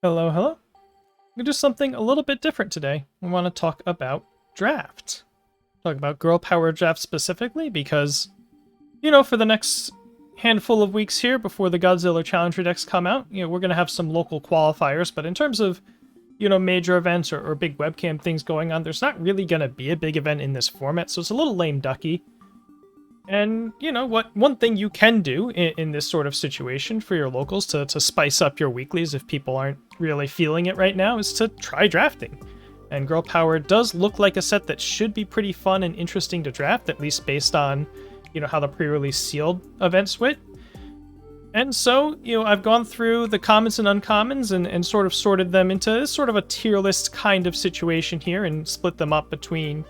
Hello, hello. We're gonna do something a little bit different today. We want to talk about draft. Talk about girl power draft specifically because, for the next handful of weeks here before the Godzilla Challenger decks come out, we're gonna have some local qualifiers. But in terms of, major events or big webcam things going on, there's not really gonna be a big event in this format, so it's a little lame ducky. And what? One thing you can do in this sort of situation for your locals to spice up your weeklies if people aren't really feeling it right now is to try drafting. And Girl Power does look like a set that should be pretty fun and interesting to draft, at least based on, how the pre-release sealed events went. And so, I've gone through the commons and uncommons and sort of sorted them into sort of a tier list kind of situation here and split them up between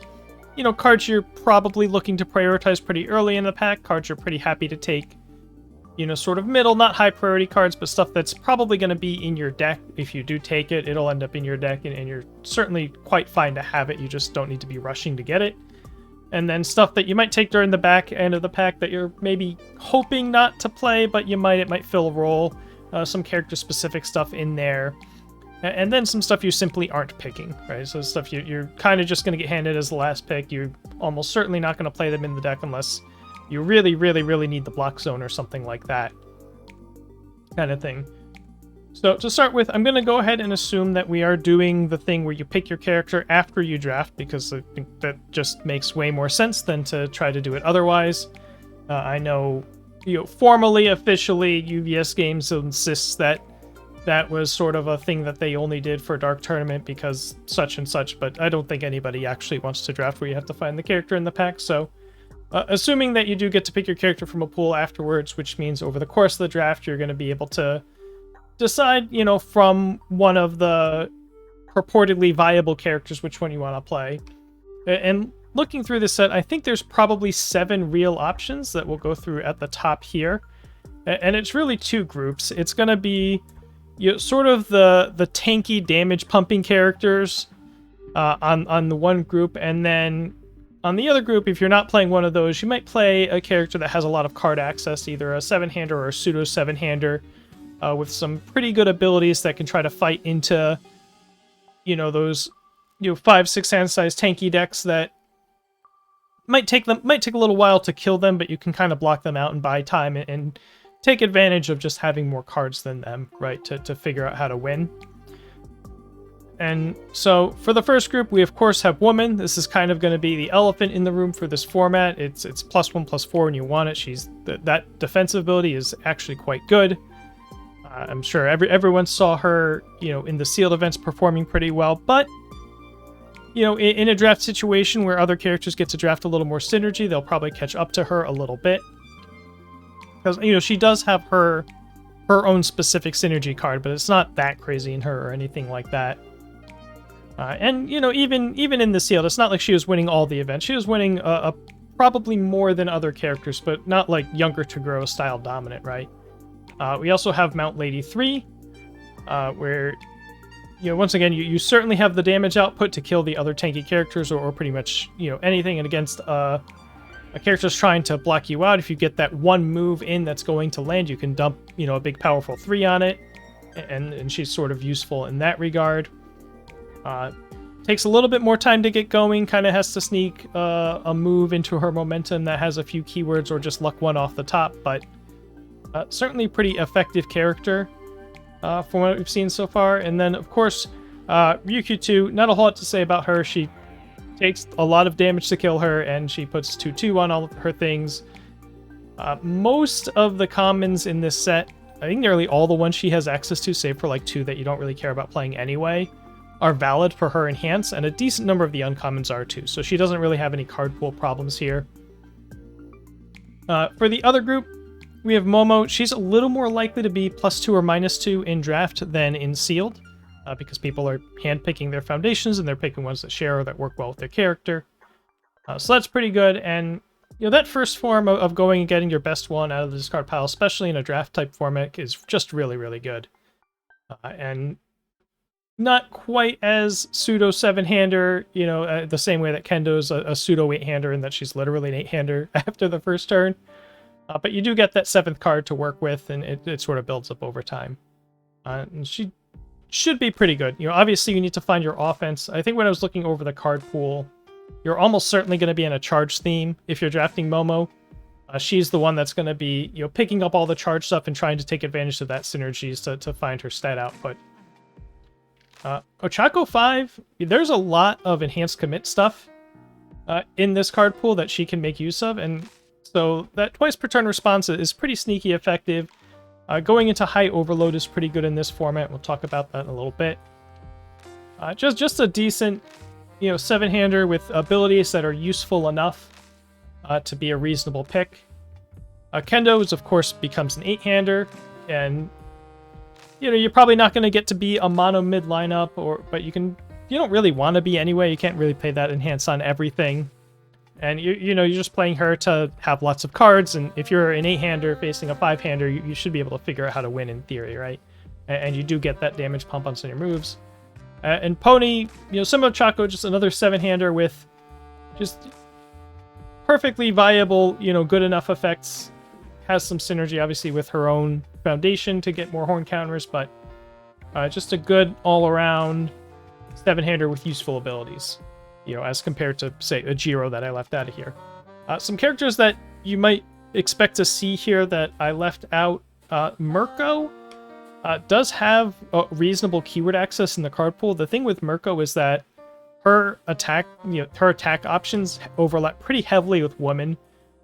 cards you're probably looking to prioritize pretty early in the pack, cards you're pretty happy to take, sort of middle, not high priority cards, but stuff that's probably going to be in your deck. If you do take it, it'll end up in your deck, and you're certainly quite fine to have it. You just don't need to be rushing to get it. And then stuff that you might take during the back end of the pack that you're maybe hoping not to play, but it might fill a role. Some character-specific stuff in there. And then some stuff you simply aren't picking, right? So stuff you're kind of just going to get handed as the last pick. You're almost certainly not going to play them in the deck unless you really, really, really need the block zone or something like that kind of thing. So to start with, I'm going to go ahead and assume that we are doing the thing where you pick your character after you draft, because I think that just makes way more sense than to try to do it otherwise. I know, formally, officially, UVS Games insists that was sort of a thing that they only did for Dark Tournament because such and such, but I don't think anybody actually wants to draft where you have to find the character in the pack, so assuming that you do get to pick your character from a pool afterwards, which means over the course of the draft you're going to be able to decide, from one of the purportedly viable characters which one you want to play. And looking through this set, I think there's probably 7 real options that we'll go through at the top here, and it's really 2 groups. It's going to be sort of the tanky damage pumping characters on the one group, and then on the other group, if you're not playing one of those, you might play a character that has a lot of card access, either a 7-hander or a pseudo 7-hander, with some pretty good abilities that can try to fight into those 5-6 hand size tanky decks that might take a little while to kill them, but you can kind of block them out and buy time and take advantage of just having more cards than them, right, to figure out how to win. And so for the first group, we of course have Woman. This is kind of going to be the elephant in the room for this format. It's +1/+4 when you want it. That defensive ability is actually quite good. I'm sure everyone saw her, in the sealed events performing pretty well, but in a draft situation where other characters get to draft a little more synergy, they'll probably catch up to her a little bit. Because, she does have her own specific synergy card, but it's not that crazy in her or anything like that. And, even in the sealed, it's not like she was winning all the events. She was winning probably more than other characters, but not like younger to grow style dominant, right? We also have Mount Lady 3, where, once again, you certainly have the damage output to kill the other tanky characters or pretty much, anything. And against a character's trying to block you out, if you get that one move in that's going to land, you can dump, a big powerful 3 on it, and she's sort of useful in that regard. Takes a little bit more time to get going, kind of has to sneak a move into her momentum that has a few keywords or just luck one off the top, but certainly pretty effective character from what we've seen so far. And then, of course, Ryukyu 2, not a whole lot to say about her. She takes a lot of damage to kill her, and she puts 2/2 on all of her things. Most of the commons in this set, I think nearly all the ones she has access to, save for like 2 that you don't really care about playing anyway, are valid for her enhance, and a decent number of the uncommons are too, so she doesn't really have any card pool problems here. For the other group, we have Momo. She's a little more likely to be +2 or -2 in draft than in sealed, because people are handpicking their foundations and they're picking ones that share or that work well with their character. So that's pretty good, and that first form of going and getting your best one out of the discard pile, especially in a draft type format, is just really, really good. And not quite as pseudo 7-hander, the same way that Kendo's a pseudo 8-hander, and that she's literally an 8-hander after the first turn. But you do get that 7th card to work with, and it sort of builds up over time. And she should be pretty good. You know, obviously you need to find your offense. I think when I was looking over the card pool, you're almost certainly going to be in a charge theme if you're drafting Momo. She's the one that's going to be, you know, picking up all the charge stuff and trying to take advantage of that synergies to find her stat output. Ochako 5, there's a lot of enhanced commit stuff in this card pool that she can make use of, and so that twice per turn response is pretty sneaky effective. Going into high overload is pretty good in this format. We'll talk about that in a little bit. Just a decent, you know, 7-hander with abilities that are useful enough to be a reasonable pick. Kendo's, of course, becomes an 8-hander, and you know, you're probably not going to get to be a mono mid lineup, but you don't really want to be anyway. You can't really play that enhance on everything. And you know, you're just playing her to have lots of cards, and if you're an 8-hander facing a 5-hander, you should be able to figure out how to win in theory, right? And you do get that damage pump on some of your moves. And Pony, you know, similar to Chaco, just another 7-hander with just perfectly viable, you know, good enough effects. Has some synergy, obviously, with her own foundation to get more horn counters, but just a good all-around 7-hander with useful abilities, you know, as compared to, say, a Jiro that I left out of here. Some characters that you might expect to see here that I left out. Mirko does have reasonable keyword access in the card pool. The thing with Mirko is that her attack options overlap pretty heavily with women.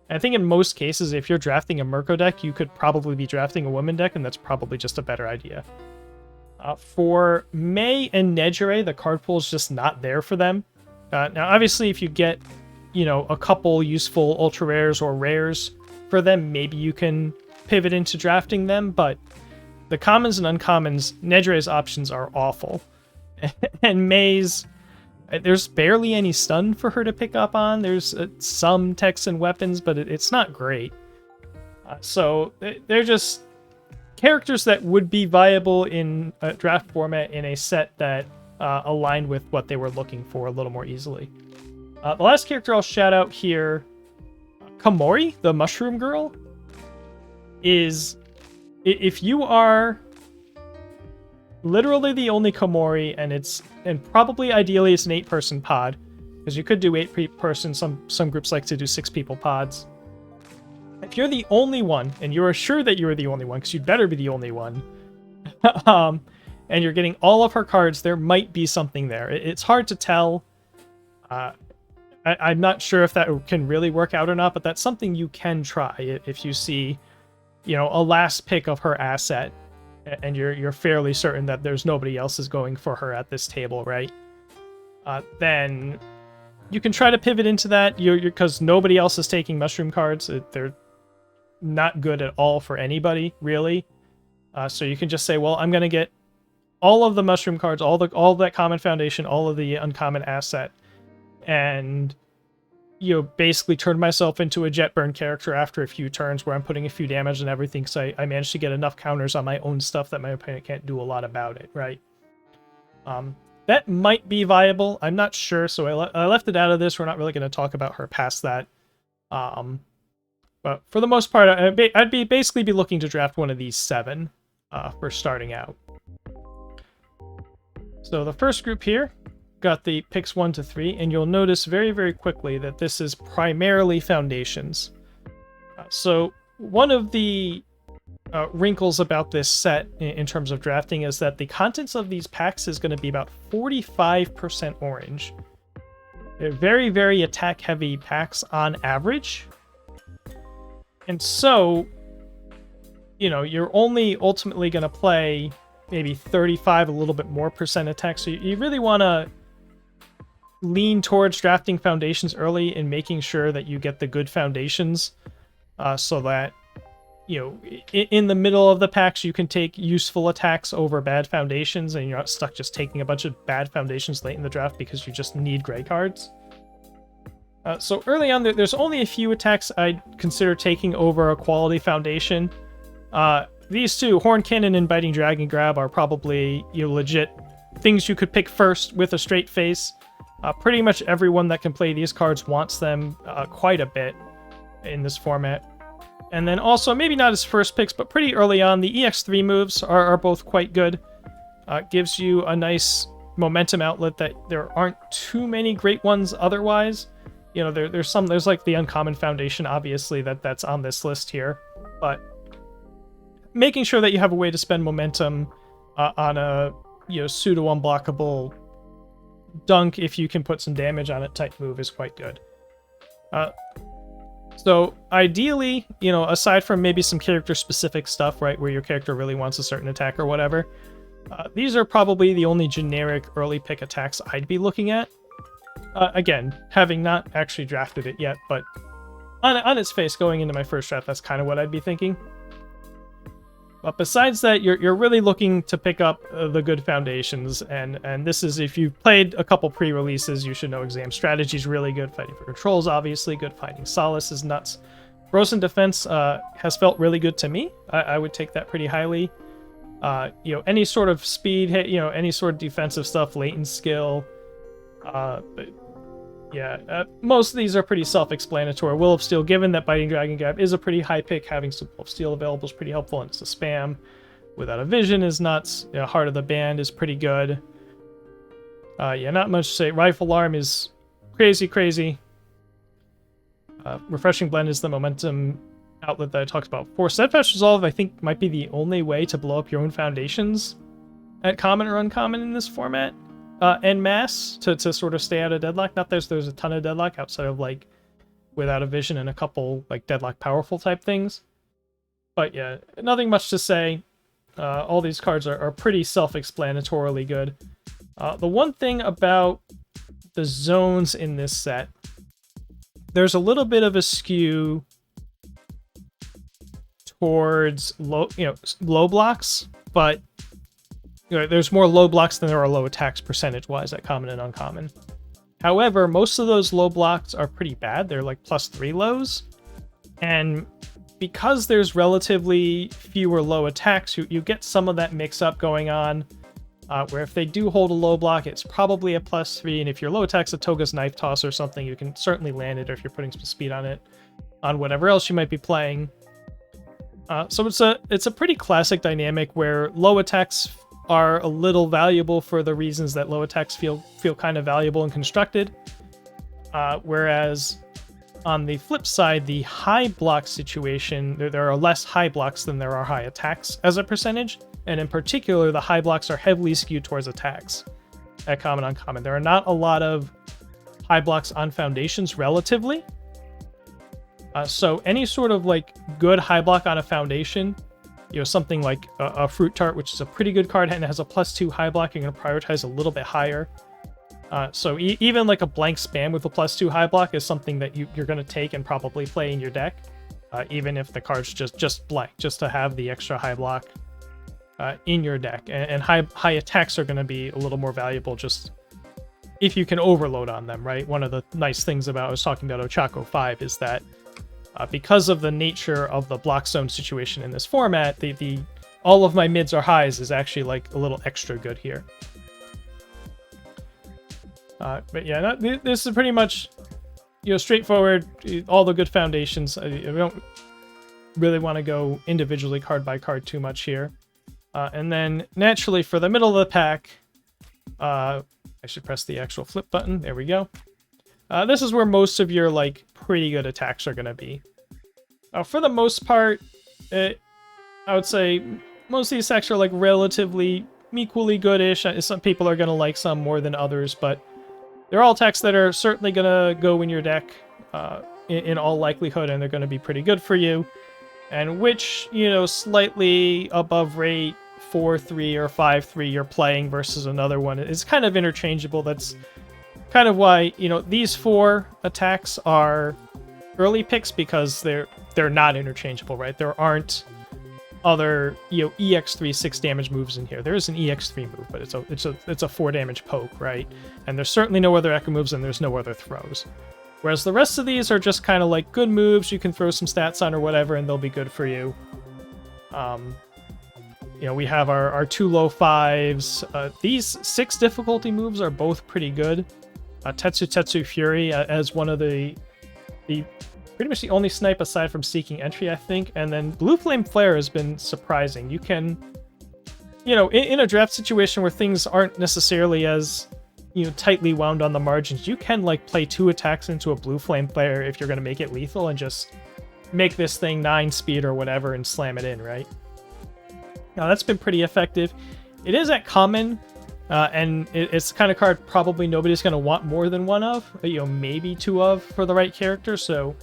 I think in most cases, if you're drafting a Mirko deck, you could probably be drafting a woman deck, and that's probably just a better idea. For Mei and Nejire, the card pool is just not there for them. Now, obviously, if you get, you know, a couple useful ultra rares or rares for them, maybe you can pivot into drafting them, but the commons and uncommons, Nejire's options are awful. And Mei's, there's barely any stun for her to pick up on. There's some techs and weapons, but it's not great. So they're just characters that would be viable in a draft format in a set that aligned with what they were looking for a little more easily. The last character I'll shout out here, Komori, the Mushroom Girl, is, if you are literally the only Komori, and probably ideally it's an 8-person pod, because you could do 8-person. Some groups like to do 6-people pods. If you're the only one, and you're sure that you're the only one, because you'd better be the only one, and you're getting all of her cards, there might be something there. It's hard to tell. I'm not sure if that can really work out or not, but that's something you can try if you see, you know, a last pick of her asset, and you're fairly certain that there's nobody else is going for her at this table, right? Then you can try to pivot into that, because nobody else is taking mushroom cards. They're not good at all for anybody, really. So you can just say, well, I'm going to get all of the mushroom cards, all that common foundation, all of the uncommon asset, and you know, basically turn myself into a jet burn character after a few turns where I'm putting a few damage and everything, because I managed to get enough counters on my own stuff that my opponent can't do a lot about it, right? That might be viable. I'm not sure, so I left it out of this. We're not really going to talk about her past that. But for the most part, I'd basically be looking to draft one of these 7 for starting out. So the first group here got the picks 1 to 3, and you'll notice very, very quickly that this is primarily foundations. So one of the wrinkles about this set in terms of drafting is that the contents of these packs is going to be about 45% orange. They're very, very attack-heavy packs on average. And so, you know, you're only ultimately going to play maybe 35, a little bit more percent attack. So you really want to lean towards drafting foundations early and making sure that you get the good foundations, so that, you know, in the middle of the packs you can take useful attacks over bad foundations, and you're not stuck just taking a bunch of bad foundations late in the draft because you just need gray cards. So early on, there's only a few attacks I'd consider taking over a quality foundation. These two, Horn Cannon and Biting Dragon Grab, are probably, you know, legit things you could pick first with a straight face. Pretty much everyone that can play these cards wants them quite a bit in this format. And then also, maybe not as first picks, but pretty early on, the EX3 moves are both quite good. gives you a nice momentum outlet that there aren't too many great ones otherwise. You know, there's like the uncommon foundation, obviously, that's on this list here, but making sure that you have a way to spend momentum on a, you know, pseudo unblockable dunk if you can put some damage on it type move is quite good. So ideally, you know, aside from maybe some character specific stuff, right, where your character really wants a certain attack or whatever, these are probably the only generic early pick attacks I'd be looking at. Again, having not actually drafted it yet, but on its face going into my first draft, that's kind of what I'd be thinking. But besides that, you're really looking to pick up the good foundations, and this is, if you've played a couple pre-releases, you should know Exam Strategy is really good, Fighting for Control's obviously good, Finding Solace is nuts. Frozen Defense has felt really good to me. I would take that pretty highly. You know, any sort of speed hit, you know, any sort of defensive stuff, latent skill. Most of these are pretty self-explanatory. Will of Steel, given that Biting Dragon Gap is a pretty high pick, having some Will of Steel available is pretty helpful, and it's a spam. Without a Vision is nuts. You know, Heart of the Band is pretty good. Not much to say. Rifle Arm is crazy. Refreshing Blend is the momentum outlet that I talked about before. Steadfast Resolve, I think, might be the only way to blow up your own foundations at common or uncommon in this format. En masse to sort of stay out of deadlock. Not there's a ton of deadlock outside of like Without a Vision and a couple like deadlock powerful type things. But yeah, nothing much to say. All these cards are pretty self-explanatorily good. The one thing about the zones in this set, there's a little bit of a skew towards low blocks, but you know, there's more low blocks than there are low attacks percentage-wise at common and uncommon. However, most of those low blocks are pretty bad. They're like +3 lows. And because there's relatively fewer low attacks, you get some of that mix-up going on, where if they do hold a low block, it's probably a +3, and if your low attack's a Toga's Knife Toss or something, you can certainly land it, or if you're putting some speed on it, on whatever else you might be playing. So it's a pretty classic dynamic where low attacks are a little valuable for the reasons that low attacks feel kind of valuable and constructed. Whereas on the flip side, the high block situation, there are less high blocks than there are high attacks as a percentage. And in particular, the high blocks are heavily skewed towards attacks at common uncommon. There are not a lot of high blocks on foundations relatively. So any sort of like good high block on a foundation, you know, something like a Fruit Tart, which is a pretty good card and has a +2 high block, you're going to prioritize a little bit higher. So even like a blank spam with a +2 high block is something that you're going to take and probably play in your deck, even if the card's just blank, just to have the extra high block in your deck. And high attacks are going to be a little more valuable just if you can overload on them, right? One of the nice things about, I was talking about Ochako 5, is that because of the nature of the block zone situation in this format, the all of my mids are highs is actually like a little extra good here. But yeah, this is pretty much, you know, straightforward, all the good foundations. I don't really want to go individually card by card too much here. And then naturally for the middle of the pack, I should press the actual flip button. There we go. This is where most of your like pretty good attacks are going to be. For the most part, I would say most of these attacks are like relatively equally good-ish. Some people are going to like some more than others, but they're all attacks that are certainly going to go in your deck in all likelihood, and they're going to be pretty good for you. And which, you know, slightly above rate 4-3 or 5-3 you're playing versus another one is kind of interchangeable. That's kind of why, you know, these 4 attacks are early picks, because they're not interchangeable, right? There aren't other, you know, EX3 6 damage moves in here. There is an EX3 move, but it's a 4 damage poke, right? And there's certainly no other Echo moves, and there's no other throws. Whereas the rest of these are just kind of like good moves you can throw some stats on or whatever, and they'll be good for you. You know, we have our 2 low 5s. These 6 difficulty moves are both pretty good. Tetsu Fury as one of the pretty much the only snipe aside from Seeking Entry, I think. And then Blue Flame Flare has been surprising. You can you know, in a draft situation where things aren't necessarily as, you know, tightly wound on the margins, you can like play 2 attacks into a blue flame player if you're going to make it lethal and just make this thing 9 speed or whatever and slam it in, right? Now that's been pretty effective. It is at common, and it's the kind of card probably nobody's going to want more than 1 of, you know, maybe 2 of for the right character, so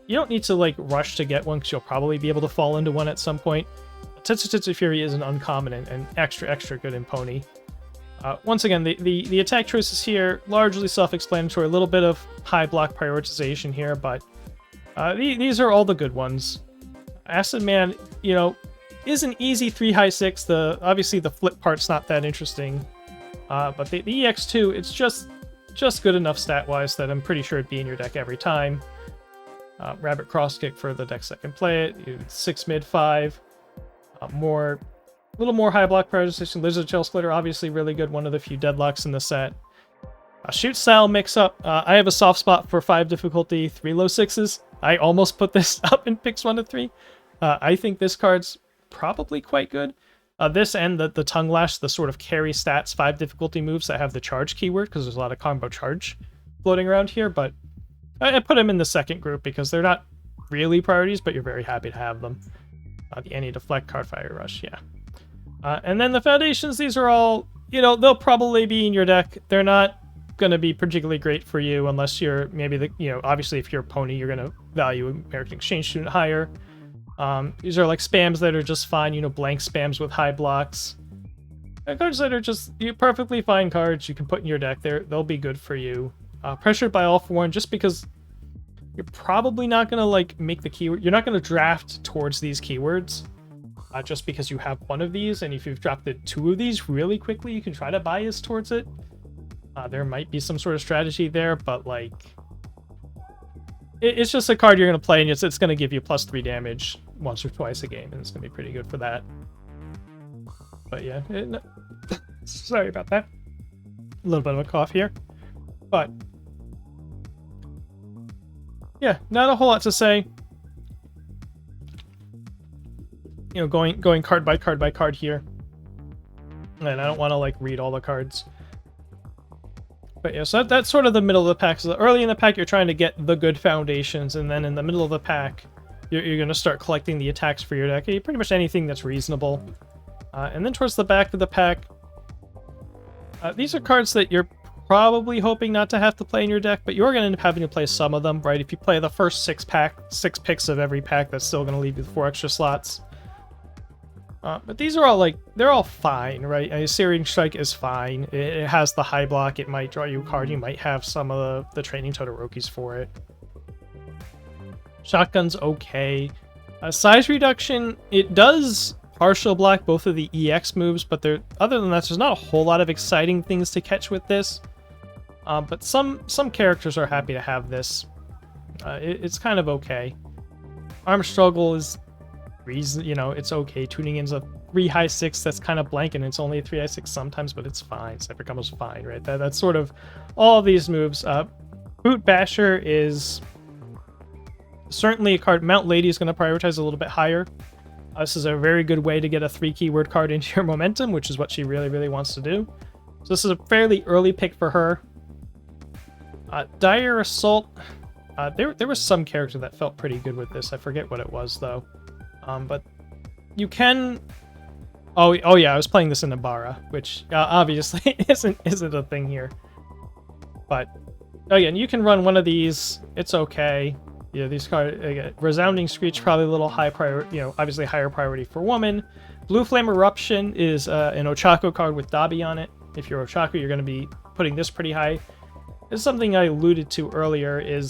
you don't need to like rush to get one because you'll probably be able to fall into one at some point. Tetsu Fury is an uncommon and extra good in Pony. Once again, the attack choices here, largely self-explanatory, a little bit of high block prioritization here, but these are all the good ones. Acid Man, you know, is an easy 3 high 6. Obviously the flip part's not that interesting, but the EX2, it's just good enough stat-wise that I'm pretty sure it'd be in your deck every time. Rabbit Cross Kick for the decks that can play it. 6 mid 5. A little more high block prioritization. Lizard Shell Splitter, obviously really good, one of the few deadlocks in the set. Shoot style mix up. I have a soft spot for 5 difficulty, 3 low 6s. I almost put this up in picks 1 to 3. I think this card's probably quite good. This and the Tongue Lash, the sort of carry stats 5 difficulty moves that have the charge keyword, because there's a lot of combo charge floating around here, but I put them in the second group because they're not really priorities, but you're very happy to have them. The Anti-Deflect card, Fire Rush, yeah. And then the Foundations, these are all, you know, they'll probably be in your deck. They're not going to be particularly great for you unless you're maybe you know, obviously if you're a Pony, you're going to value American Exchange Student higher. These are like spams that are just fine, you know, blank spams with high blocks. Cards that are just perfectly fine cards you can put in your deck. They'll be good for you. Pressured by All for One, just because you're probably not going to like make the keyword. You're not going to draft towards these keywords just because you have one of these. And if you've drafted 2 of these really quickly, you can try to bias towards it. There might be some sort of strategy there, but like it's just a card you're going to play, and it's going to give you +3 damage once or twice a game, and it's going to be pretty good for that. But yeah, sorry about that. A little bit of a cough here, but yeah, not a whole lot to say. You know, going card by card here, and I don't want to like read all the cards. But yeah, so that's sort of the middle of the pack. So early in the pack, you're trying to get the good foundations, and then in the middle of the pack, you're going to start collecting the attacks for your deck. Pretty much anything that's reasonable. And then towards the back of the pack, these are cards that you're probably hoping not to have to play in your deck, but you're going to end up having to play some of them, right? If you play the first 6 picks of every pack, that's still going to leave you with 4 extra slots. But these are all like, they're all fine, right? Searing Strike is fine. It has the high block. It might draw you a card. You might have some of the training Todorokis for it. Shotgun's okay. Size reduction, it does partial block both of the EX moves, but other than that, there's not a whole lot of exciting things to catch with this. But some characters are happy to have this. It's kind of okay. Arm Struggle is you know, it's okay. Tuning In's a 3 high 6 that's kind of blank, and it's only a 3 high 6 sometimes, but it's fine. Cypher Combo's fine, right? That's sort of all of these moves. Boot Basher is certainly a card Mount Lady is going to prioritize a little bit higher. This is a very good way to get a 3 keyword card into your momentum, which is what she really wants to do. So this is a fairly early pick for her. Dire Assault. There was some character that felt pretty good with this. I forget what it was though. But you can. Oh yeah, I was playing this in Ibarra, which obviously isn't a thing here. But again, you can run one of these. It's okay. You know, these cards. Resounding Screech, probably a little high priority. You know, obviously higher priority for woman. Blue Flame Eruption is an Ochako card with Dabi on it. If you're Ochako, you're going to be putting this pretty high. It's something I alluded to earlier.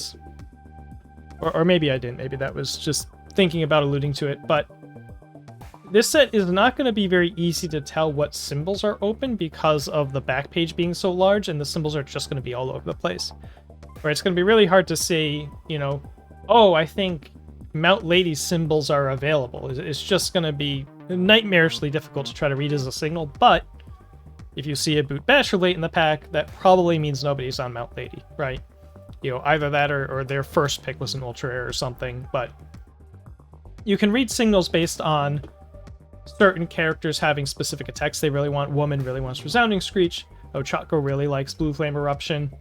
Or maybe I didn't. Maybe that was just thinking about alluding to it, but this set is not going to be very easy to tell what symbols are open because of the back page being so large, and the symbols are just going to be all over the place. Where it's going to be really hard to say, you know, oh, I think Mount Lady's symbols are available. It's just going to be nightmarishly difficult to try to read as a signal, but if you see a Boot Basher late in the pack, that probably means nobody's on Mount Lady, right? You know, either that or their first pick was an ultra rare or something, but you can read signals based on certain characters having specific attacks they really want. Woman really wants Resounding Screech. Ochako really likes Blue Flame Eruption.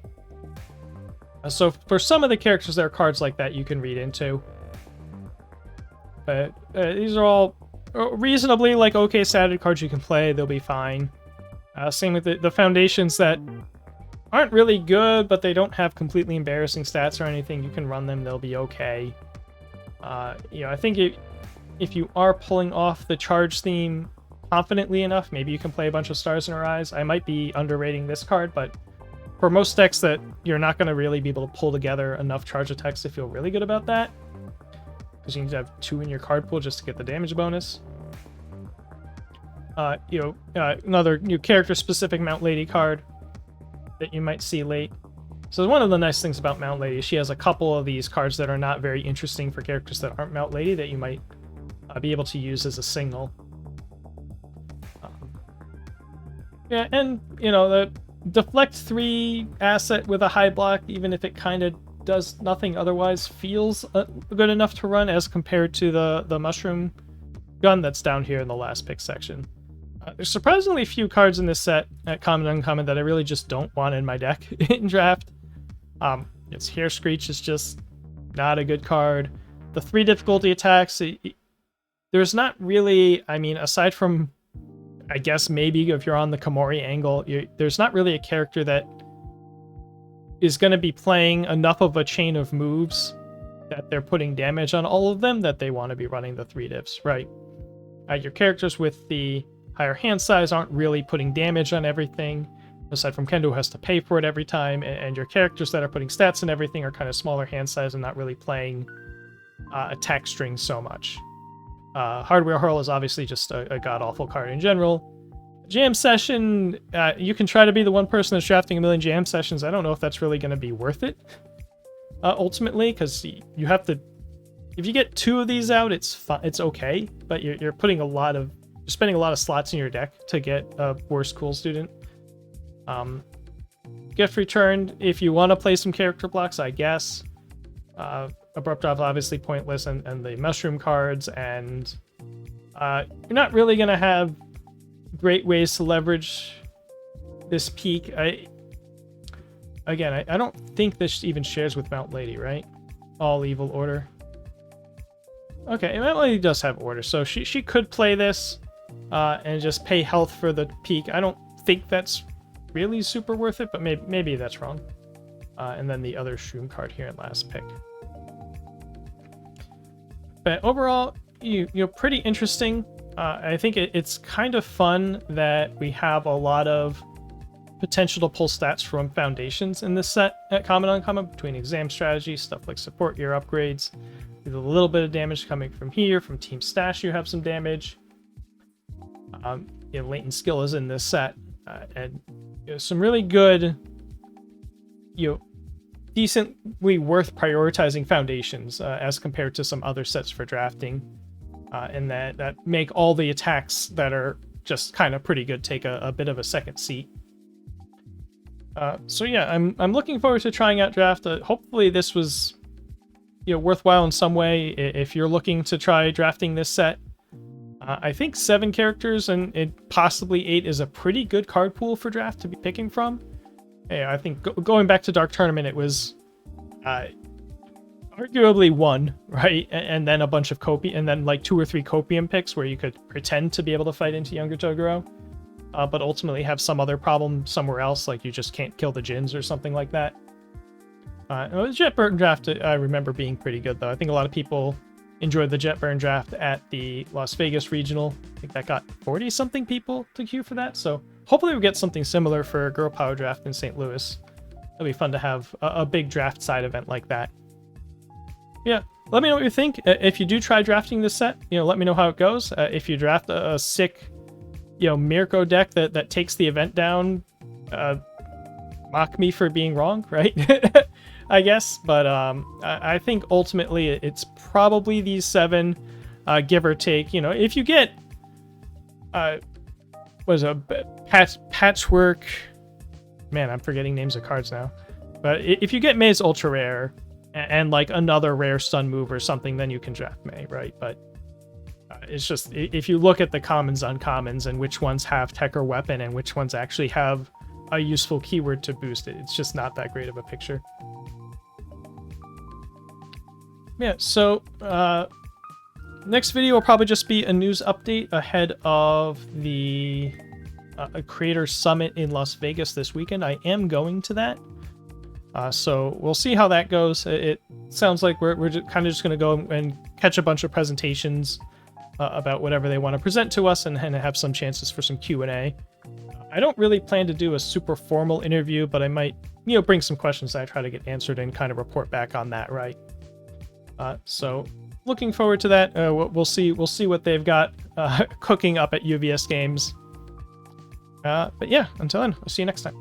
So for some of the characters, there are cards like that you can read into. But these are all reasonably like okay standard cards you can play. They'll be fine. Same with the foundations that aren't really good, but they don't have completely embarrassing stats or anything. You can run them; they'll be okay. I think if you are pulling off the charge theme confidently enough, maybe you can play a bunch of Stars in Her Eyes. I might be underrating this card, but for most decks that you're not going to really be able to pull together enough charge attacks to feel really good about that, because you need to have 2 in your card pool just to get the damage bonus. Another new character-specific Mount Lady card that you might see late. So one of the nice things about Mount Lady, she has a couple of these cards that are not very interesting for characters that aren't Mount Lady that you might be able to use as a signal. And the Deflect 3 asset with a high block, even if it kind of does nothing otherwise, feels good enough to run as compared to the Mushroom Gun that's down here in the last pick section. There's surprisingly few cards in this set at common and uncommon that I really just don't want in my deck in draft. Its Hair Screech is just not a good card. The 3 difficulty attacks, there's not really, aside from, I guess maybe if you're on the Komori angle, there's not really a character that is going to be playing enough of a chain of moves that they're putting damage on all of them that they want to be running the 3 diffs, right? Your characters with the higher hand size aren't really putting damage on everything, aside from Kendo, who has to pay for it every time, and your characters that are putting stats and everything are kind of smaller hand size and not really playing attack strings so much. Hardware Hurl is obviously just a god-awful card in general. Jam Session, you can try to be the one person that's drafting a million Jam Sessions. I don't know if that's really going to be worth it, ultimately, because you have to... If you get 2 of these out, it's okay, but you're putting you're spending a lot of slots in your deck to get a worse Cool Student. Gift Returned, if you want to play some character blocks, I guess. Abrupt Drop, obviously pointless, and the Mushroom cards, and you're not really going to have great ways to leverage this peak. I don't think this even shares with Mount Lady, right? All Evil Order. Okay, Mount Lady does have Order, so she could play this and just pay health for the peak. I don't think that's really super worth it, but maybe that's wrong. And then the other Shroom card here in last pick. But overall, pretty interesting. I think it's kind of fun that we have a lot of potential to pull stats from foundations in this set at common and uncommon, between exam strategy, stuff like support gear upgrades. With a little bit of damage coming from here, from Team Stash you have some damage. Latent Skill is in this set, and some really good, decently worth prioritizing foundations as compared to some other sets for drafting, and that make all the attacks that are just kind of pretty good take a bit of a second seat. So yeah, I'm looking forward to trying out draft. Hopefully this was worthwhile in some way. If you're looking to try drafting this set, I think 7 characters and possibly 8 is a pretty good card pool for draft to be picking from. I think going back to Dark Tournament, it was arguably 1, right? And then a bunch of Copium, and then like 2 or 3 Copium picks where you could pretend to be able to fight into Younger Toguro, but ultimately have some other problem somewhere else, like you just can't kill the Jins or something like that. The Jet Burn draft, I remember being pretty good, though. I think a lot of people enjoyed the Jet Burn draft at the Las Vegas Regional. I think that got 40-something people to queue for that, so hopefully we get something similar for Girl Power Draft in St. Louis. It'll be fun to have a big draft side event like that. Yeah, let me know what you think. If you do try drafting this set, let me know how it goes. If you draft a sick, Mirko deck that takes the event down, mock me for being wrong, right? I guess, but I think ultimately it's probably these 7, give or take. If you get Patchwork, man, I'm forgetting names of cards now, but if you get May's ultra rare and like another rare stun move or something, then you can draft May, right? But It's just, if you look at the commons, uncommons, and which ones have tech or weapon and which ones actually have a useful keyword to boost it, it's just not that great of a picture. Yeah, so next video will probably just be a news update ahead of the Creator Summit in Las Vegas this weekend. I am going to that. So we'll see how that goes. It sounds like we're kind of just going to go and catch a bunch of presentations about whatever they want to present to us and have some chances for some Q&A. I don't really plan to do a super formal interview, but I might, bring some questions that I try to get answered and kind of report back on that, right? So looking forward to that. We'll see what they've got cooking up at UVS Games. But yeah, until then, I'll see you next time.